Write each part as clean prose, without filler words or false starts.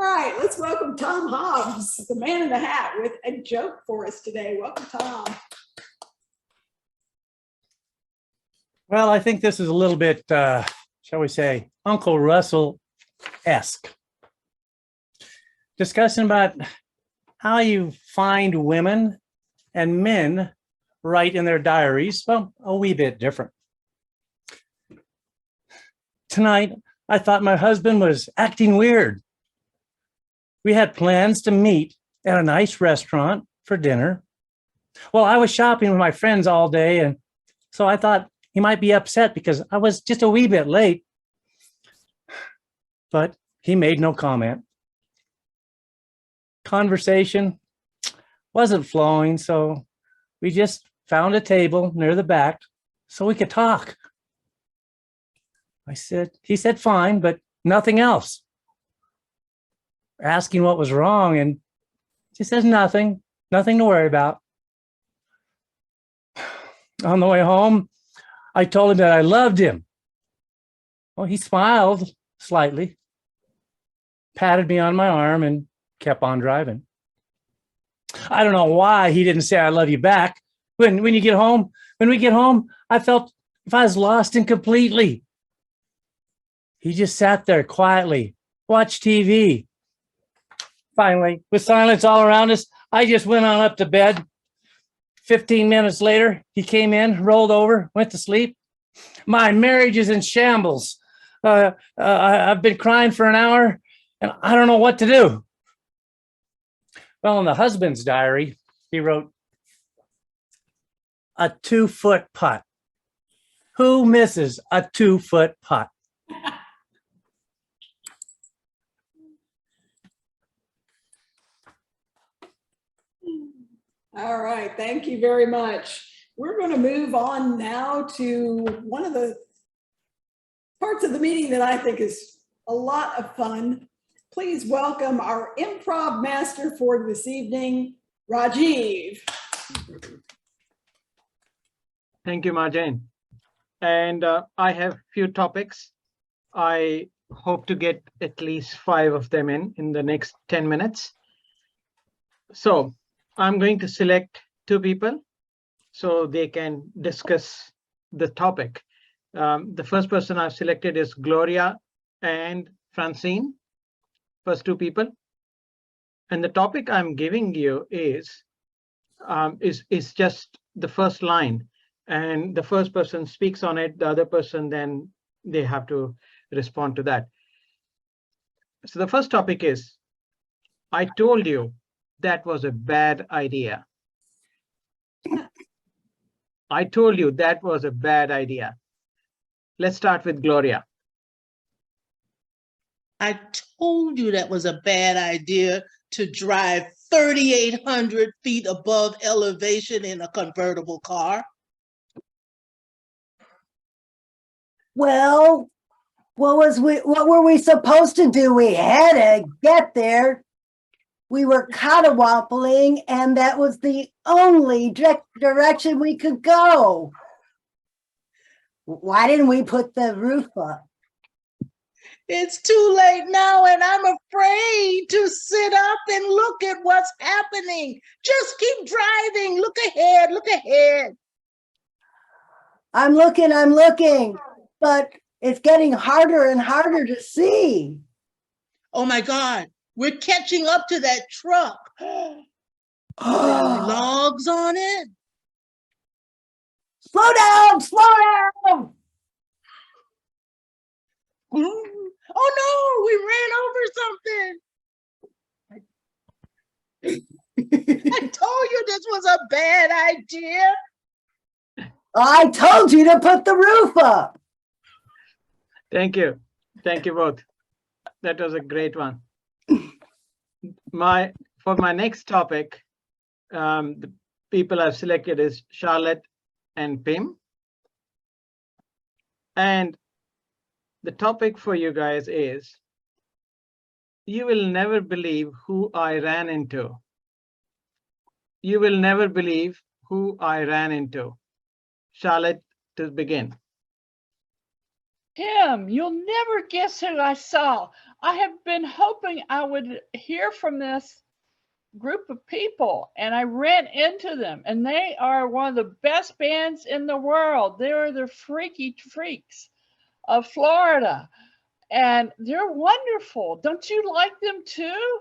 right, let's welcome Tom Hobbs, the man in the hat, with a joke for us today. Welcome, Tom. Well, I think this is a little bit, shall we say, Uncle Russell-esque. Discussing about how you find women and men write in their diaries, well, a wee bit different. Tonight, I thought my husband was acting weird. We had plans to meet at a nice restaurant for dinner. Well, I was shopping with my friends all day, and so I thought he might be upset because I was just a wee bit late. But he made no comment. Conversation wasn't flowing, so we just found a table near the back so we could talk. He said fine, but nothing else. Asking what was wrong, and he says nothing to worry about. On the way home, I told him that I loved him. Well, he smiled slightly, patted me on my arm, and kept on driving. I don't know why he didn't say I love you back. When we get home, I felt if I was lost and completely. He just sat there quietly, watched TV. Finally, with silence all around us, I just went on up to bed. 15 minutes later, he came in, rolled over, went to sleep. My marriage is in shambles. I've been crying for an hour, and I don't know what to do. Well, in the husband's diary, he wrote, a 2-foot putt. Who misses a 2-foot putt? All right, thank you very much. We're going to move on now to one of the parts of the meeting that I think is a lot of fun. Please welcome our improv master for this evening, Rajeev. Thank you, Marjane. And I have few topics. I hope to get at least 5 of them in the next 10 minutes. So I'm going to select 2 people so they can discuss the topic. The first person I've selected is Gloria and Francine, first 2 people. And the topic I'm giving you is just the first line. And the first person speaks on it, the other person, then they have to respond to that. So the first topic is, I told you that was a bad idea. I told you that was a bad idea. Let's start with Gloria. I told you that was a bad idea to drive 3,800 feet above elevation in a convertible car. Well, what were we supposed to do? We had to get there. We were catawampling, and that was the only direction we could go. Why didn't we put the roof up? It's too late now, and I'm afraid to sit up and look at what's happening. Just keep driving. Look ahead, look ahead. I'm looking, but it's getting harder and harder to see. Oh my God, we're catching up to that truck. Are there logs on it? Slow down! Oh no, we ran over something. I told you this was a bad idea. I told you to put the roof up. Thank you. Thank you both. That was a great one. For my next topic, the people I've selected is Charlotte and Pim. And the topic for you guys is, you will never believe who I ran into. You will never believe who I ran into. Charlotte, to begin. Tim, you'll never guess who I saw. I have been hoping I would hear from this group of people, and I ran into them, and they are one of the best bands in the world. They're the Freaky Freaks of Florida, and they're wonderful. Don't you like them too?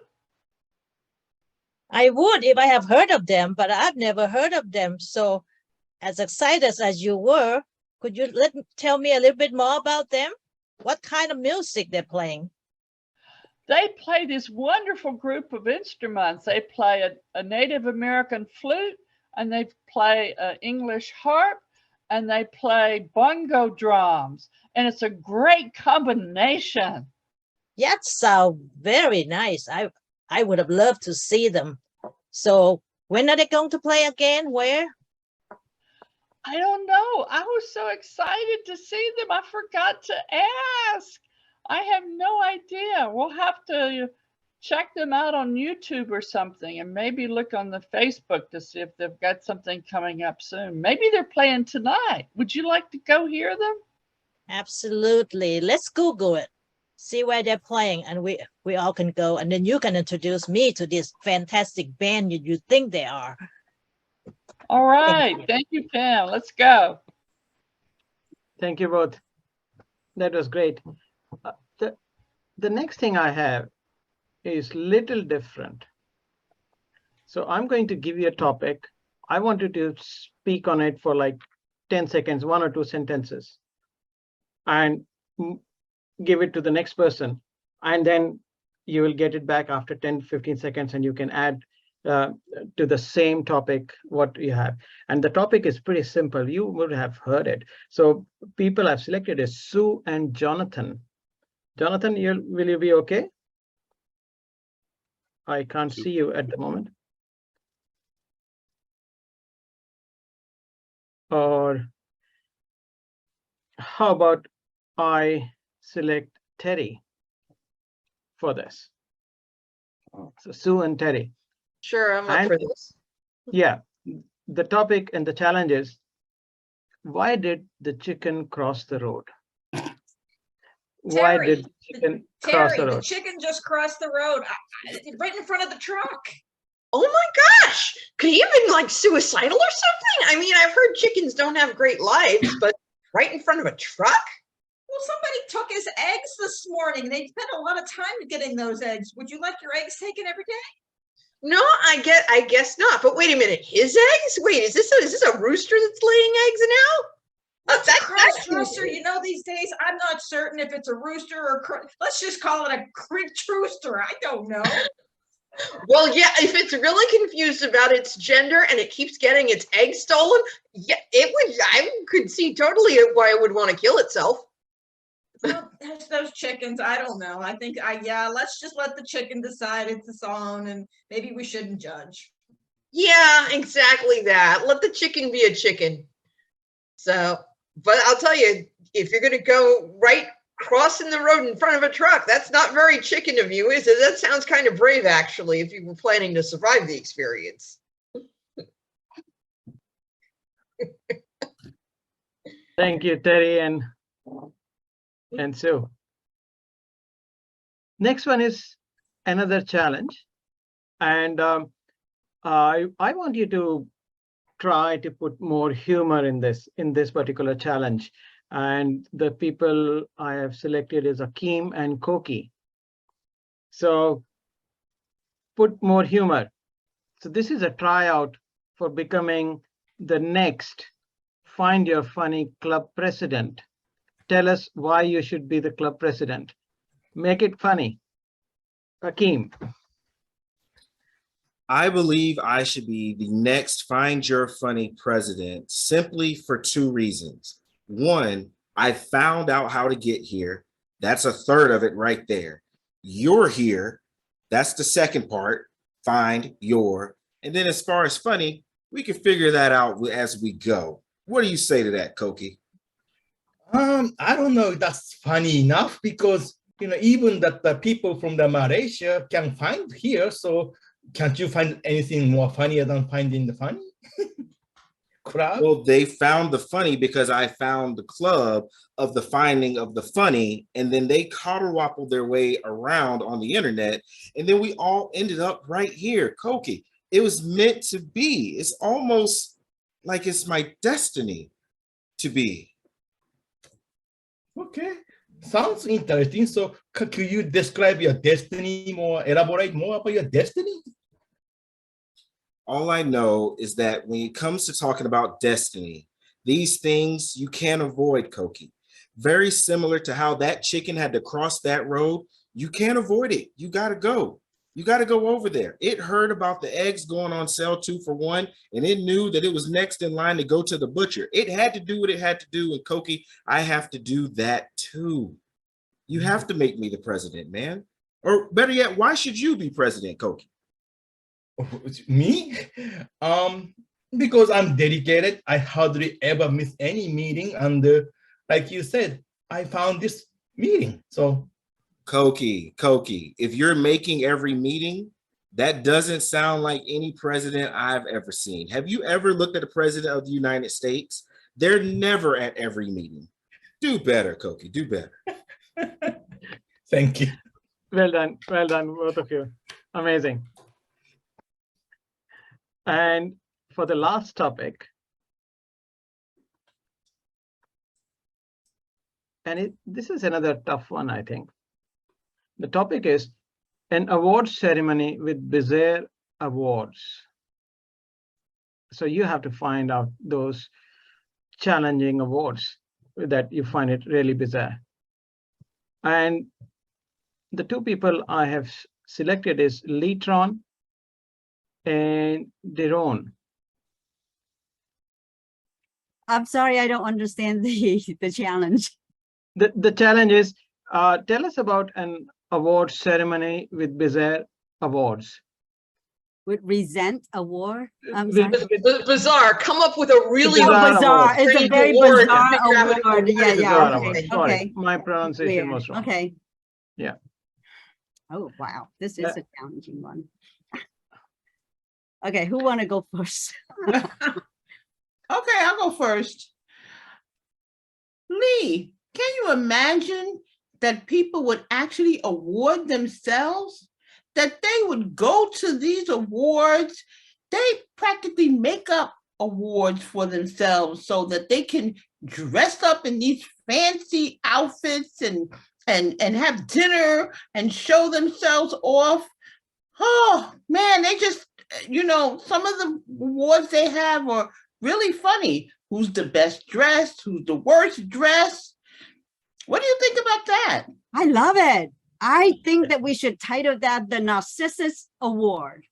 I would if I have heard of them, but I've never heard of them. So as excited as you were, could you tell me a little bit more about them? What kind of music they're playing? They play this wonderful group of instruments. They play a Native American flute, and they play an English harp, and they play bongo drums. And it's a great combination. That sounds very nice. I would have loved to see them. So when are they going to play again? Where? I don't know. I was so excited to see them. I forgot to ask. I have no idea. We'll have to check them out on YouTube or something, and maybe look on the Facebook to see if they've got something coming up soon. Maybe they're playing tonight. Would you like to go hear them? Absolutely. Let's Google it. See where they're playing, and we all can go, and then you can introduce me to this fantastic band you think they are. All right. Thank you, Pam. Let's go. Thank you both. That was great. The next thing I have is little different. So I'm going to give you a topic. I want you to speak on it for like 10 seconds, 1 or 2 sentences, and give it to the next person. And then you will get it back after 10, 15 seconds, and you can add to the same topic what you have. And the topic is pretty simple. You would have heard it. So people I've selected is Sue and Jonathan. Jonathan, will you be okay? I can't see you at the moment. Or how about I select Terry for this? So Sue and Terry. Sure, I'm up for this. Yeah, the topic and the challenge is, why did the chicken cross the road? Why did the chicken cross the road? The chicken just crossed the road right in front of the truck. Oh my gosh, could he have been like suicidal or something? I mean, I've heard chickens don't have great lives, but right in front of a truck? Well, somebody took his eggs this morning. They spent a lot of time getting those eggs. Would you like your eggs taken every day? No, I guess not. But wait a minute, his eggs? Wait, is this a rooster that's laying eggs now? That's a cross rooster. You know, these days, I'm not certain if it's a rooster or let's just call it a rooster. I don't know. Well, yeah, if it's really confused about its gender and it keeps getting its eggs stolen, yeah, I could see totally why it would want to kill itself. Well, there's those chickens. I don't know. I think let's just let the chicken decide it's its own, and maybe we shouldn't judge. Yeah, exactly that. Let the chicken be a chicken. So, but I'll tell you, if you're going to go right crossing the road in front of a truck, that's not very chicken of you, is it? That sounds kind of brave, actually, if you were planning to survive the experience. Thank you, Terry and Sue. Next one is another challenge, and I want you to try to put more humor in this particular challenge. And the people I have selected is Akeem and Koki. So put more humor. So this is a tryout for becoming the next Find Your Funny Club president. Tell us why you should be the club president. Make it funny. Akeem. I believe I should be the next Find Your Funny president simply for 2 reasons. One, I found out how to get here. That's a third of it right there. You're here. That's the second part. Find your. And then as far as funny, we can figure that out as we go. What do you say to that, Koki? I don't know if that's funny enough, because even that the people from the Malaysia can find here. So can't you find anything more funnier than finding the funny? crowd? Well, they found the funny because I found the club of the finding of the funny, and then they coddle their way around on the internet, and then we all ended up right here, Koki. It was meant to be. It's almost like it's my destiny to be. Okay, sounds interesting. So could you describe your destiny more, elaborate more about your destiny? All I know is that when it comes to talking about destiny, these things you can't avoid, Koki. Very similar to how that chicken had to cross that road. You can't avoid it. You got to go. You got to go over there. It heard about the eggs going on sale 2 for $1, and it knew that it was next in line to go to the butcher. It had to do what it had to do. And Koki, I have to do that too. You have to make me the president, man. Or better yet, why should you be president, Koki? Me? Because I'm dedicated. I hardly ever miss any meeting. And like you said, I found this meeting. So Koki, if you're making every meeting, that doesn't sound like any president I've ever seen. Have you ever looked at a president of the United States? They're never at every meeting. Do better, Koki, do better. thank you. Well done, both of you. Amazing. And for the last topic, and this is another tough one, I think. The topic is an awards ceremony with bizarre awards. So you have to find out those challenging awards that you find it really bizarre. And the 2 people I have selected is Leetron and Deron. I'm sorry, I don't understand the challenge. The challenge is, tell us about an award ceremony with bizarre awards. With resent award? I'm sorry. Bizarre. Come up with a really Bizarre. It's a very award. bizarre award. Yeah, Bizarre okay. award. Sorry, Okay. my pronunciation Weird. was wrong. Okay. Yeah. Oh, wow. This is a challenging one. Okay, who want to go first? Okay, I'll go first. Lee, can you imagine that people would actually award themselves? That they would go to these awards? They practically make up awards for themselves so that they can dress up in these fancy outfits and have dinner and show themselves off. Oh man, they just, you know, some of the awards they have are really funny. Who's the best dressed? Who's the worst dressed? What do you think about that? I love it. I think that we should title that the Narcissus Award.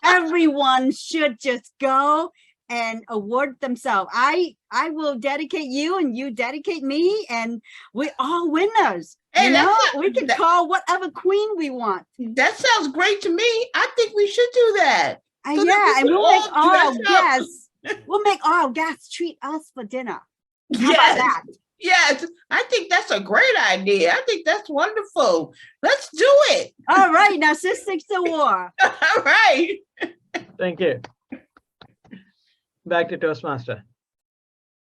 Everyone should just go and award themselves. I will dedicate you and you dedicate me, and we're all winners. Hey, you know, we can call whatever queen we want. That sounds great to me. I think we should do that. So yeah, and we'll make all guests. We'll make all guests treat us for dinner. How about that? Yes, I think that's a great idea. I think that's wonderful. Let's do it. All right, Narcissus Award. All right. Thank you. Back to Toastmaster.